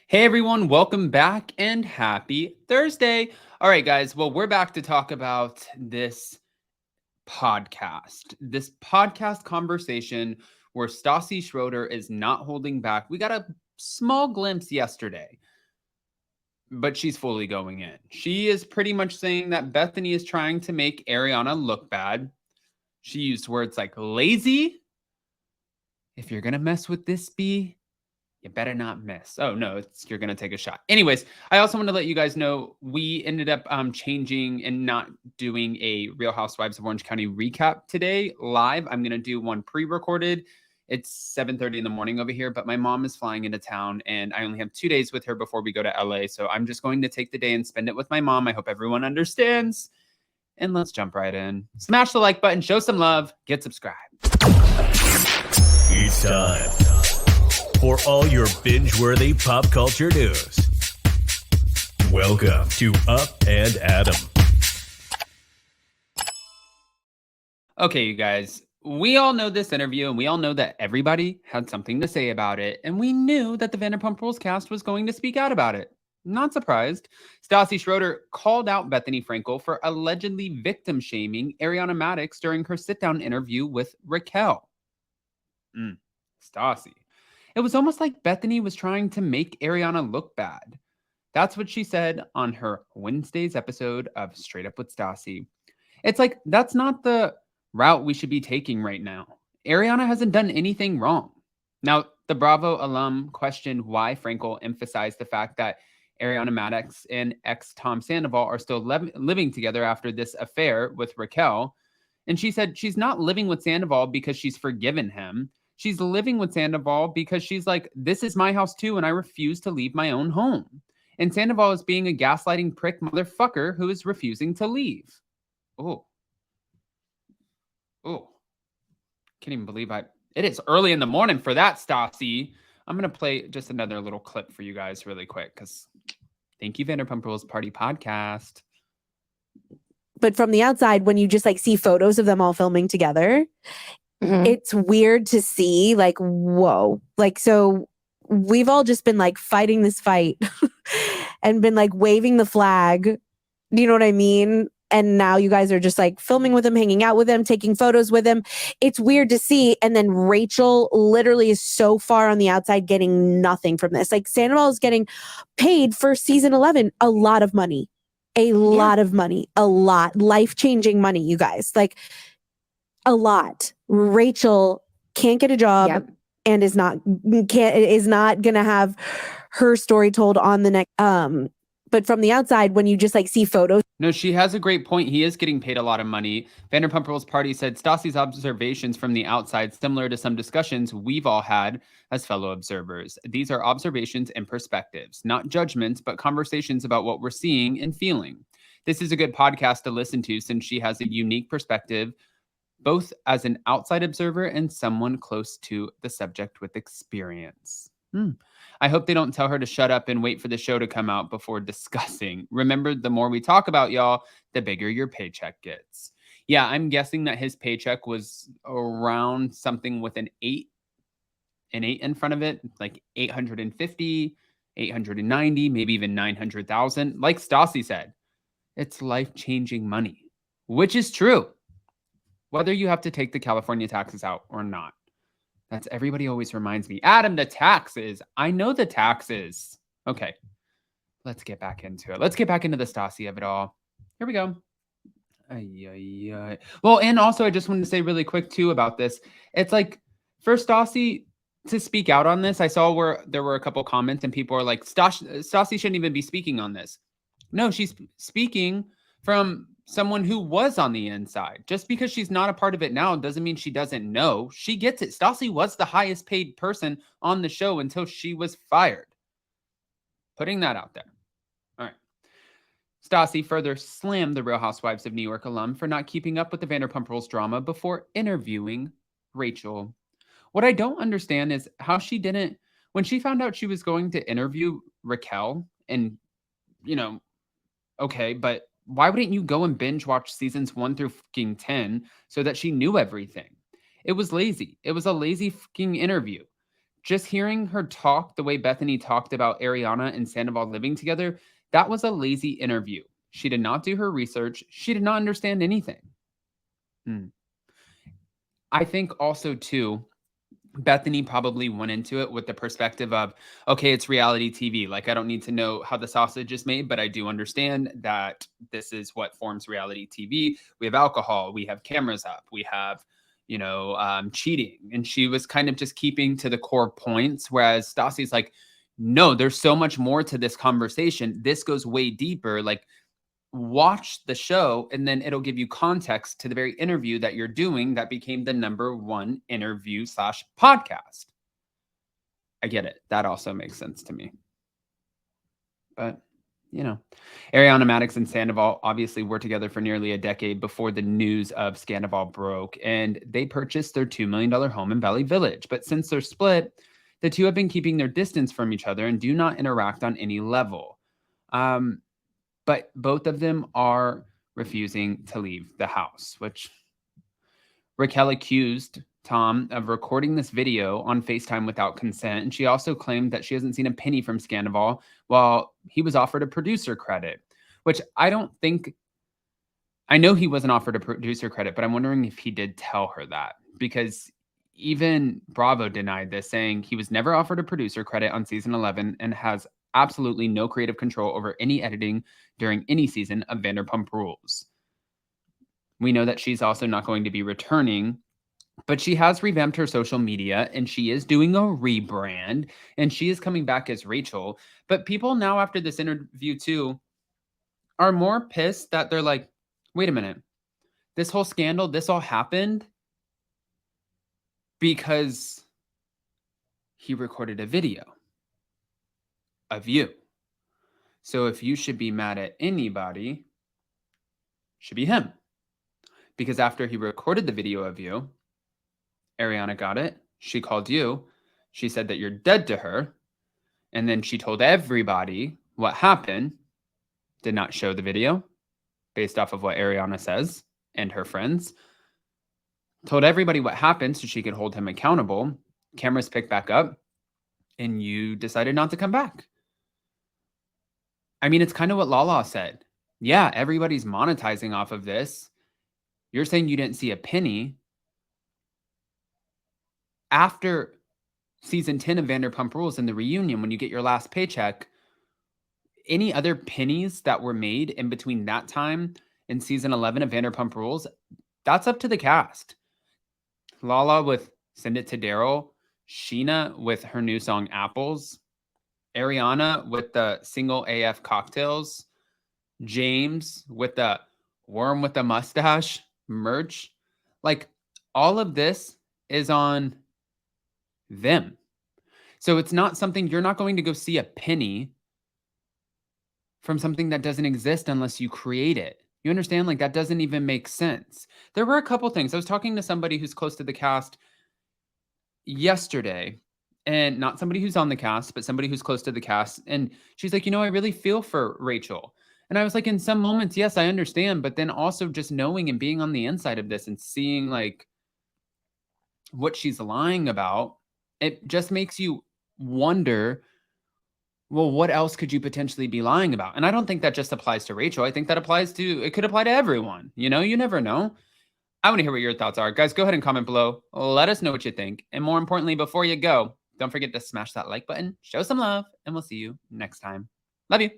Hey everyone, welcome back and happy Thursday. All right, guys. Well, we're back to talk about this podcast conversation where Stassi Schroeder is not holding back. We got a small glimpse yesterday, but she's fully going in. She is pretty much saying that Bethenny is trying to make Ariana look bad. She used words like lazy. If you're going to mess with this bee, you better not miss. Oh, no, you're going to take a shot. Anyways, I also want to let you guys know we ended up changing and not doing a Real Housewives of Orange County recap today live. I'm going to do one pre-recorded. It's 7:30 in the morning over here, but my mom is flying into town and I only have 2 days with her before we go to LA. So I'm just going to take the day and spend it with my mom. I hope everyone understands. And let's jump right in. Smash the like button, show some love, get subscribed. It's time for all your binge-worthy pop culture news. Welcome to Up and Adam. Okay, you guys, we all know this interview and we all know that everybody had something to say about it. And we knew that the Vanderpump Rules cast was going to speak out about it. Not surprised. Stassi Schroeder called out Bethenny Frankel for allegedly victim shaming Ariana Madix during her sit-down interview with Raquel. Stassi. It was almost like Bethenny was trying to make Ariana look bad. That's what she said on her Wednesday's episode of Straight Up with Stassi. It's like, that's not the route we should be taking right now. Ariana hasn't done anything wrong. Now, the Bravo alum questioned why Frankel emphasized the fact that Ariana Madix and ex-Tom Sandoval are still living together after this affair with Raquel. And she said she's not living with Sandoval because she's forgiven him. She's living with Sandoval because she's like, this is my house too, and I refuse to leave my own home. And Sandoval is being a gaslighting prick motherfucker who is refusing to leave. Oh. Can't even believe it is early in the morning for that, Stassi. I'm going to play just another little clip for you guys really quick because thank you, Vanderpump Rules Party Podcast. But from the outside, when you just like see photos of them all filming together, it's weird to see like, whoa, like, so we've all just been like fighting this fight and been like waving the flag. Do you know what I mean? And now you guys are just like filming with him, hanging out with him, taking photos with him. It's weird to see. And then Rachel literally is so far on the outside getting nothing from this. Like Sandoval is getting paid for season 11, a lot of money, a lot, life-changing money, you guys, like a lot. Rachel can't get a job and is not going to have her story told on the next, but from the outside, when you just like see photos. No, she has a great point. He is getting paid a lot of money. Vanderpump Rules Party said Stassi's observations from the outside, similar to some discussions we've all had as fellow observers. These are observations and perspectives, not judgments, but conversations about what we're seeing and feeling. This is a good podcast to listen to since she has a unique perspective, both as an outside observer and someone close to the subject with experience. I hope they don't tell her to shut up and wait for the show to come out before discussing. Remember, the more we talk about y'all, the bigger your paycheck gets. Yeah, I'm guessing that his paycheck was around something with an 8 in front of it, like 850, 890, maybe even 900,000. Like Stassi said, it's life-changing money, which is true, whether you have to take the California taxes out or not. That's everybody always reminds me. Adam, the taxes. I know the taxes. Okay, let's get back into it. Let's get back into the Stassi of it all. Here we go. Well, and also I just wanted to say really quick too about this. It's like for Stassi to speak out on this, I saw where there were a couple comments and people are like, Stassi shouldn't even be speaking on this. No, she's speaking from someone who was on the inside. Just because she's not a part of it now doesn't mean she doesn't know. She gets it. Stassi was the highest paid person on the show until she was fired. Putting that out there. All right. Stassi further slammed the Real Housewives of New York alum for not keeping up with the Vanderpump Rules drama before interviewing Rachel. What I don't understand is how she didn't, when she found out she was going to interview Raquel and, okay, but why wouldn't you go and binge watch seasons 1 through 10 so that she knew everything? It was lazy. It was a lazy fucking interview. just hearing her talk the way Bethenny talked about Ariana and Sandoval living together, that was a lazy interview. She did not do her research. She did not understand anything. I think also, too, Bethenny probably went into it with the perspective of, okay, it's reality TV. Like, I don't need to know how the sausage is made, but I do understand that this is what forms reality TV. We have alcohol, we have cameras up, we have, cheating. And she was kind of just keeping to the core points. Whereas Stassi's like, no, there's so much more to this conversation. This goes way deeper. Like, watch the show and then it'll give you context to the very interview that you're doing that became the #1 interview / podcast. I get it. That also makes sense to me. But, Ariana, Maddox, and Sandoval obviously were together for nearly a decade before the news of Sandoval broke, and they purchased their $2 million home in Valley Village. But since they're split, the two have been keeping their distance from each other and do not interact on any level. But both of them are refusing to leave the house, which Raquel accused Tom of recording this video on FaceTime without consent. And she also claimed that she hasn't seen a penny from Sandoval while he was offered a producer credit, which I know he wasn't offered a producer credit, but I'm wondering if he did tell her that, because even Bravo denied this, saying he was never offered a producer credit on season 11 and has absolutely no creative control over any editing during any season of Vanderpump Rules. We know that she's also not going to be returning, but she has revamped her social media and she is doing a rebrand and she is coming back as Rachel. But people now, after this interview too, are more pissed that they're like, wait a minute, this whole scandal, this all happened because he recorded a video of you. So if you should be mad at anybody, it should be him. Because after he recorded the video of you, Ariana got it. She called you. She said that you're dead to her. And then she told everybody what happened. Did not show the video based off of what Ariana says and her friends. Told everybody what happened so she could hold him accountable. Cameras picked back up. And you decided not to come back. I mean, it's kind of what Lala said. Yeah, everybody's monetizing off of this. You're saying you didn't see a penny. After season 10 of Vanderpump Rules and the reunion, when you get your last paycheck, any other pennies that were made in between that time and season 11 of Vanderpump Rules, that's up to the cast. Lala with Send It to Daryl, Sheena with her new song Apples, Ariana with the single AF Cocktails, James with the Worm with the Mustache merch. Like, all of this is on them. So it's not something, you're not going to go see a penny from something that doesn't exist unless you create it. You understand? Like, that doesn't even make sense. There were a couple things. I was talking to somebody who's close to the cast yesterday, and not somebody who's on the cast, but somebody who's close to the cast. And she's like, I really feel for Rachel. And I was like, in some moments, yes, I understand. But then also just knowing and being on the inside of this and seeing like what she's lying about, it just makes you wonder, well, what else could you potentially be lying about? And I don't think that just applies to Rachel. I think that it could apply to everyone. You never know. I want to hear what your thoughts are. Guys, go ahead and comment below. Let us know what you think. And more importantly, before you go, don't forget to smash that like button, show some love, and we'll see you next time. Love you.